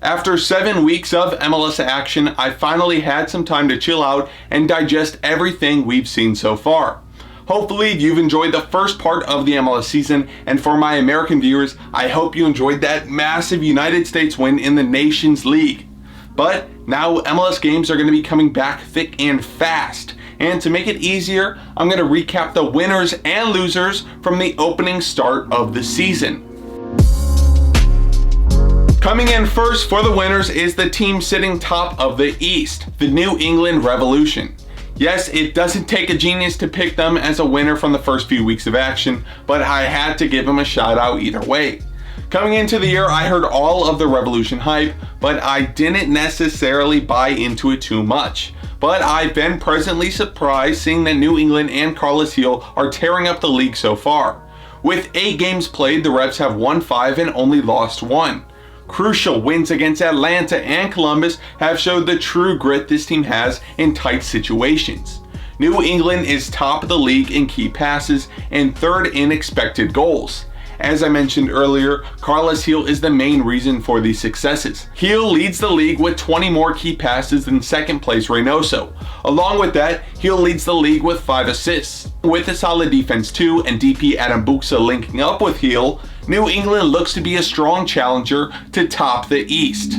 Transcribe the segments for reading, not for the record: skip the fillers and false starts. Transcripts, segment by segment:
After 7 weeks of MLS action, I finally had some time to chill out and digest everything we've seen so far. Hopefully you've enjoyed the first part of the MLS season, and for my American viewers, I hope you enjoyed that massive United States win in the Nations League. But now MLS games are going to be coming back thick and fast, and to make it easier, I'm going to recap the winners and losers from the opening start of the season. Coming in first for the winners is the team sitting top of the East, the New England Revolution. Yes, it doesn't take a genius to pick them as a winner from the first few weeks of action, but I had to give them a shout out either way. Coming into the year, I heard all of the Revolution hype, but I didn't necessarily buy into it too much. But I've been pleasantly surprised seeing that New England and Carlos Gil are tearing up the league so far. With 8 games played, the Revs have won 5 and only lost 1. Crucial wins against Atlanta and Columbus have showed the true grit this team has in tight situations. New England is top of the league in key passes and third in expected goals. As I mentioned earlier, Carlos Gil is the main reason for these successes. Gil leads the league with 20 more key passes than second place Reynoso. Along with that, Gil leads the league with 5 assists. With a solid defense too, and DP Adam Buksa linking up with Gil, New England looks to be a strong challenger to top the East.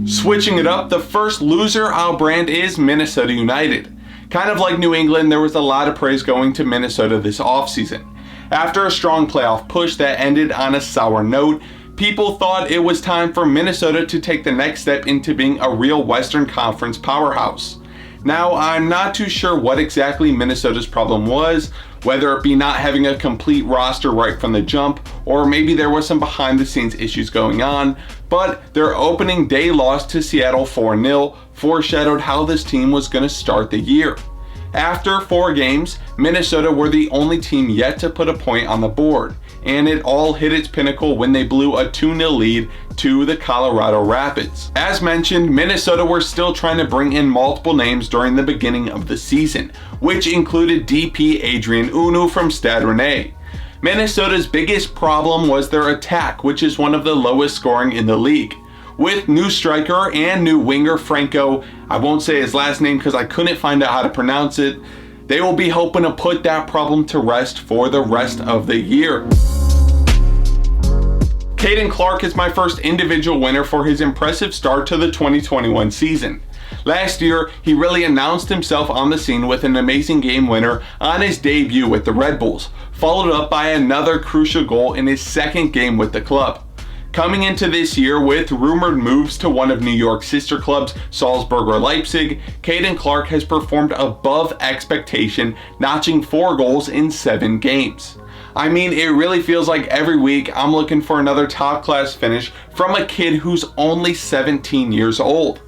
Switching it up, the first loser I'll brand is Minnesota United. Kind of like New England, there was a lot of praise going to Minnesota this offseason. After a strong playoff push that ended on a sour note, people thought it was time for Minnesota to take the next step into being a real Western Conference powerhouse. Now, I'm not too sure what exactly Minnesota's problem was, whether it be not having a complete roster right from the jump, or maybe there was some behind the scenes issues going on, but their opening day loss to Seattle 4-0 foreshadowed how this team was going to start the year. After 4 games, Minnesota were the only team yet to put a point on the board, and it all hit its pinnacle when they blew a 2-0 lead to the Colorado Rapids. As mentioned, Minnesota were still trying to bring in multiple names during the beginning of the season, which included DP Adrien Hunou from Stade Rennais. Minnesota's biggest problem was their attack, which is one of the lowest scoring in the league. With new striker and new winger Franco, I won't say his last name because I couldn't find out how to pronounce it, they will be hoping to put that problem to rest for the rest of the year. Caden Clark is my first individual winner for his impressive start to the 2021 season. Last year, he really announced himself on the scene with an amazing game winner on his debut with the Red Bulls, followed up by another crucial goal in his second game with the club. Coming into this year with rumored moves to one of New York's sister clubs, Salzburg or Leipzig, Caden Clark has performed above expectation, notching 4 goals in 7 games. I mean, it really feels like every week I'm looking for another top-class finish from a kid who's only 17 years old.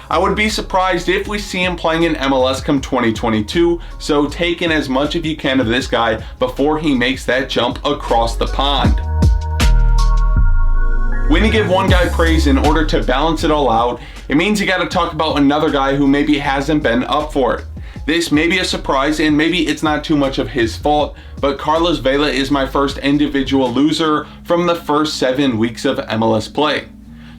I would be surprised if we see him playing in MLS come 2022, so take in as much as you can of this guy before he makes that jump across the pond. When you give one guy praise in order to balance it all out, it means you gotta talk about another guy who maybe hasn't been up for it. This may be a surprise and maybe it's not too much of his fault, but Carlos Vela is my first individual loser from the first 7 weeks of MLS play.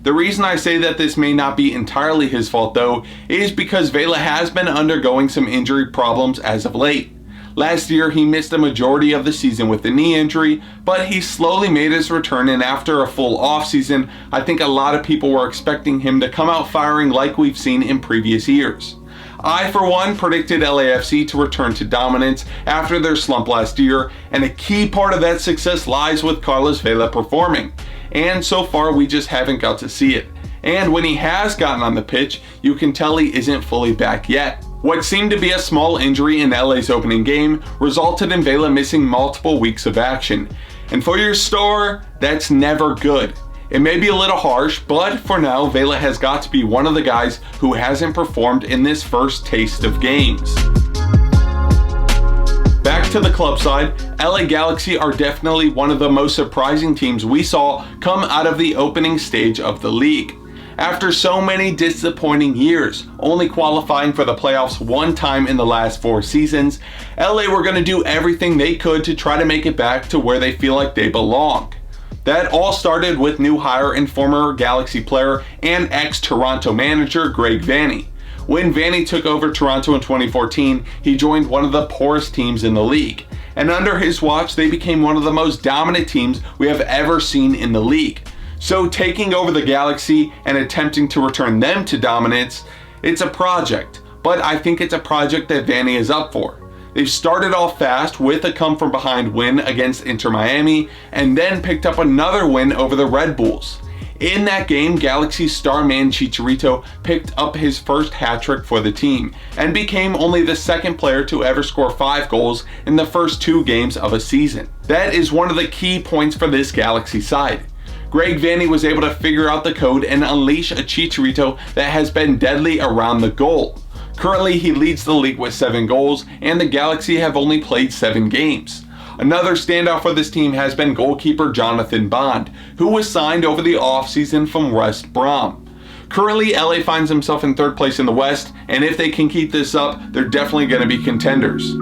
The reason I say that this may not be entirely his fault though, is because Vela has been undergoing some injury problems as of late. Last year, he missed the majority of the season with the knee injury, but he slowly made his return, and after a full offseason, I think a lot of people were expecting him to come out firing like we've seen in previous years. I, for one, predicted LAFC to return to dominance after their slump last year, and a key part of that success lies with Carlos Vela performing. And so far, we just haven't got to see it. And when he has gotten on the pitch, you can tell he isn't fully back yet. What seemed to be a small injury in LA's opening game resulted in Vela missing multiple weeks of action. And for your star, that's never good. It may be a little harsh, but for now, Vela has got to be one of the guys who hasn't performed in this first taste of games. Back to the club side, LA Galaxy are definitely one of the most surprising teams we saw come out of the opening stage of the league. After so many disappointing years, only qualifying for the playoffs 1 time in the last 4 seasons, LA were going to do everything they could to try to make it back to where they feel like they belong. That all started with new hire and former Galaxy player and ex-Toronto manager Greg Vanney. When Vanney took over Toronto in 2014, he joined one of the poorest teams in the league. And under his watch, they became one of the most dominant teams we have ever seen in the league. So taking over the Galaxy and attempting to return them to dominance, it's a project. But I think it's a project that Vanney is up for. They've started off fast with a come-from-behind win against Inter Miami and then picked up another win over the Red Bulls. In that game, Galaxy star man Chicharito picked up his first hat-trick for the team and became only the second player to ever score 5 goals in the first 2 games of a season. That is one of the key points for this Galaxy side. Greg Vanney was able to figure out the code and unleash a Chicharito that has been deadly around the goal. Currently, he leads the league with 7 goals, and the Galaxy have only played 7 games. Another standout for this team has been goalkeeper Jonathan Bond, who was signed over the offseason from West Brom. Currently, LA finds himself in 3rd place in the West, and if they can keep this up, they're definitely going to be contenders.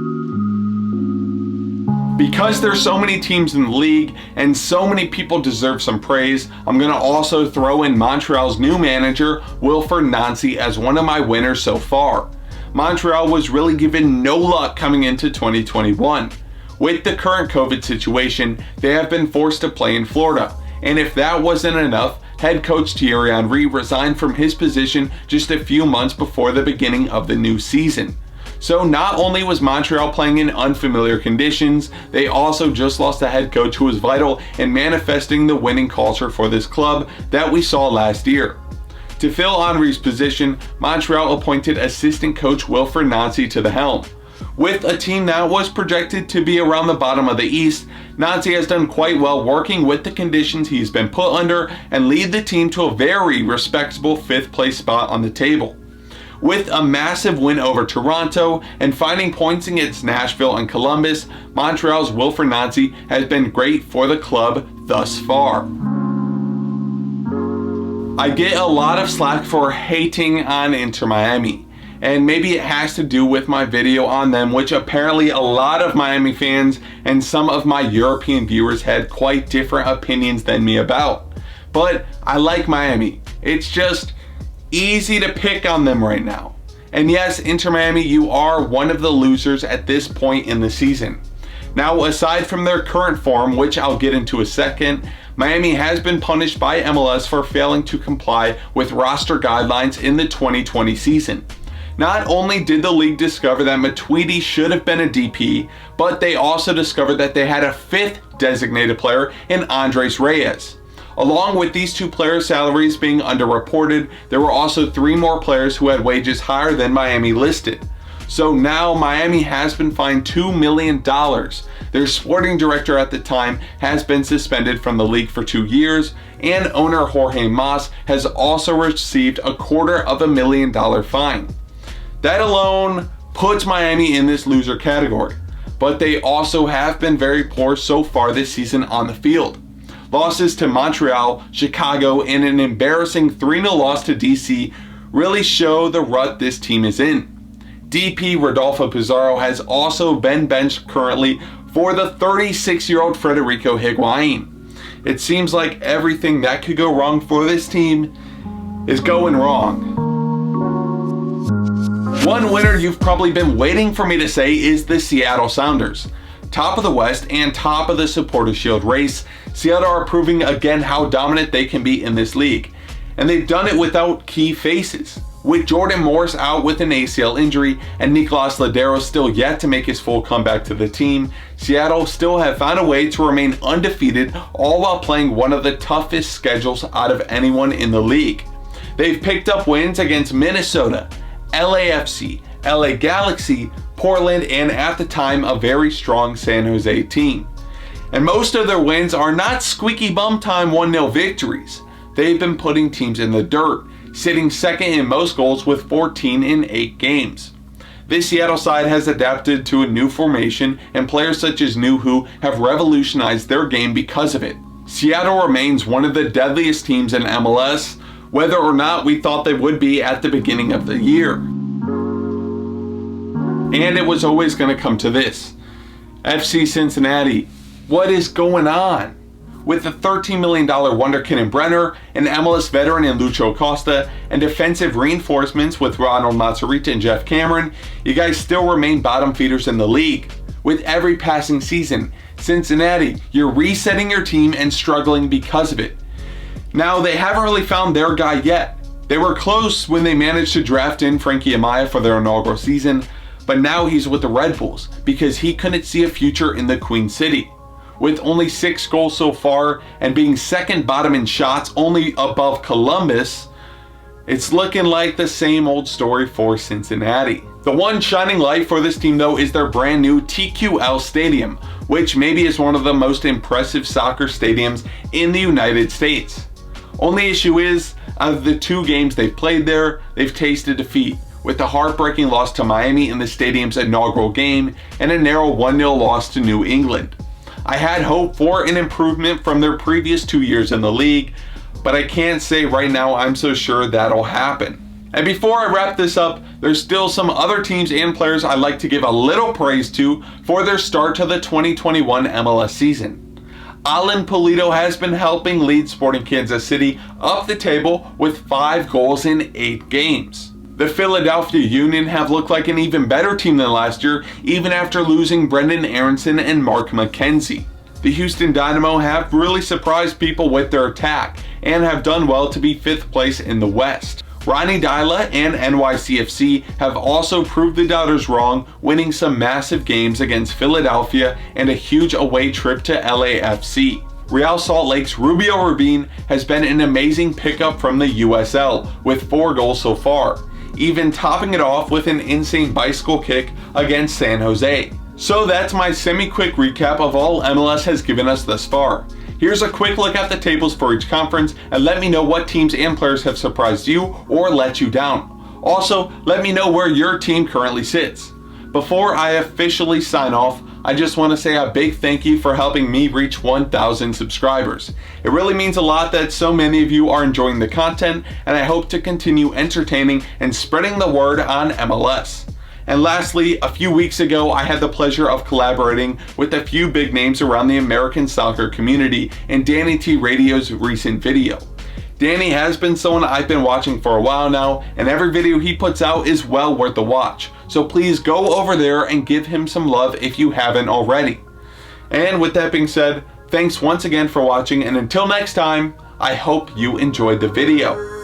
Because there's so many teams in the league and so many people deserve some praise, I'm going to also throw in Montreal's new manager, Wilfried Nancy, as one of my winners so far. Montreal was really given no luck coming into 2021. With the current COVID situation, they have been forced to play in Florida. And if that wasn't enough, head coach Thierry Henry resigned from his position just a few months before the beginning of the new season. So not only was Montreal playing in unfamiliar conditions, they also just lost a head coach who was vital in manifesting the winning culture for this club that we saw last year. To fill Henry's position, Montreal appointed assistant coach Wilfried Nancy to the helm. With a team that was projected to be around the bottom of the East, Nancy has done quite well working with the conditions he's been put under and lead the team to a very respectable 5th place spot on the table. With a massive win over Toronto and finding points against Nashville and Columbus, Montreal's Wilfried Nancy has been great for the club thus far. I get a lot of slack for hating on Inter Miami, and maybe it has to do with my video on them, which apparently a lot of Miami fans and some of my European viewers had quite different opinions than me about. But I like Miami. It's just easy to pick on them right now. And yes, Inter Miami, you are one of the losers at this point in the season. Now, aside from their current form, which I'll get into a second, Miami has been punished by MLS for failing to comply with roster guidelines in the 2020 season. Not only did the league discover that Matuidi should have been a DP, but they also discovered that they had a 5th designated player in Andres Reyes. Along with these 2 players' salaries being underreported, there were also 3 more players who had wages higher than Miami listed. So now Miami has been fined $2 million. Their sporting director at the time has been suspended from the league for 2 years, and owner Jorge Mas has also received a $250,000 fine. That alone puts Miami in this loser category, but they also have been very poor so far this season on the field. Losses to Montreal, Chicago, and an embarrassing 3-0 loss to DC really show the rut this team is in. DP Rodolfo Pizarro has also been benched currently for the 36-year-old Federico Higuain. It seems like everything that could go wrong for this team is going wrong. One winner you've probably been waiting for me to say is the Seattle Sounders. Top of the West and top of the Supporters Shield race, Seattle are proving again how dominant they can be in this league. And they've done it without key faces. With Jordan Morris out with an ACL injury and Nicolas Ladero still yet to make his full comeback to the team, Seattle still have found a way to remain undefeated, all while playing one of the toughest schedules out of anyone in the league. They've picked up wins against Minnesota, LAFC, LA Galaxy, Portland, and at the time a very strong San Jose team. And most of their wins are not squeaky bum time 1-0 victories. They've been putting teams in the dirt, sitting second in most goals with 14 in 8 games. This Seattle side has adapted to a new formation, and players such as Nuhu have revolutionized their game because of it. Seattle remains one of the deadliest teams in MLS, whether or not we thought they would be at the beginning of the year. And it was always going to come to this. FC Cincinnati, what is going on? With a $13 million wonderkid in Brenner, an MLS veteran in Lucho Acosta, and defensive reinforcements with Ronald Mazzarita and Jeff Cameron, you guys still remain bottom feeders in the league. With every passing season, Cincinnati, you're resetting your team and struggling because of it. Now, they haven't really found their guy yet. They were close when they managed to draft in Frankie Amaya for their inaugural season, but now he's with the Red Bulls because he couldn't see a future in the Queen City. With only 6 goals so far and being second bottom in shots, only above Columbus, it's looking like the same old story for Cincinnati. The one shining light for this team though is their brand new TQL Stadium, which maybe is one of the most impressive soccer stadiums in the United States. Only issue is, out of the 2 games they've played there, they've tasted defeat, with the heartbreaking loss to Miami in the stadium's inaugural game and a narrow 1-0 loss to New England. I had hope for an improvement from their previous 2 years in the league, but I can't say right now I'm so sure that'll happen. And before I wrap this up, there's still some other teams and players I'd like to give a little praise to for their start to the 2021 MLS season. Alan Pulido has been helping lead Sporting Kansas City up the table with 5 goals in 8 games. The Philadelphia Union have looked like an even better team than last year, even after losing Brendan Aronson and Mark McKenzie. The Houston Dynamo have really surprised people with their attack and have done well to be 5th place in the West. Ronnie Dyla and NYCFC have also proved the doubters wrong, winning some massive games against Philadelphia and a huge away trip to LAFC. Real Salt Lake's Rubio Rubin has been an amazing pickup from the USL with 4 goals so far, even topping it off with an insane bicycle kick against San Jose. So that's my semi-quick recap of all MLS has given us thus far. Here's a quick look at the tables for each conference and let me know what teams and players have surprised you or let you down. Also, let me know where your team currently sits. Before I officially sign off, I just want to say a big thank you for helping me reach 1,000 subscribers. It really means a lot that so many of you are enjoying the content, and I hope to continue entertaining and spreading the word on MLS. And lastly, a few weeks ago, I had the pleasure of collaborating with a few big names around the American soccer community in Danny T Radio's recent video. Danny has been someone I've been watching for a while now, and every video he puts out is well worth the watch. So please go over there and give him some love if you haven't already. And with that being said, thanks once again for watching, and until next time, I hope you enjoyed the video.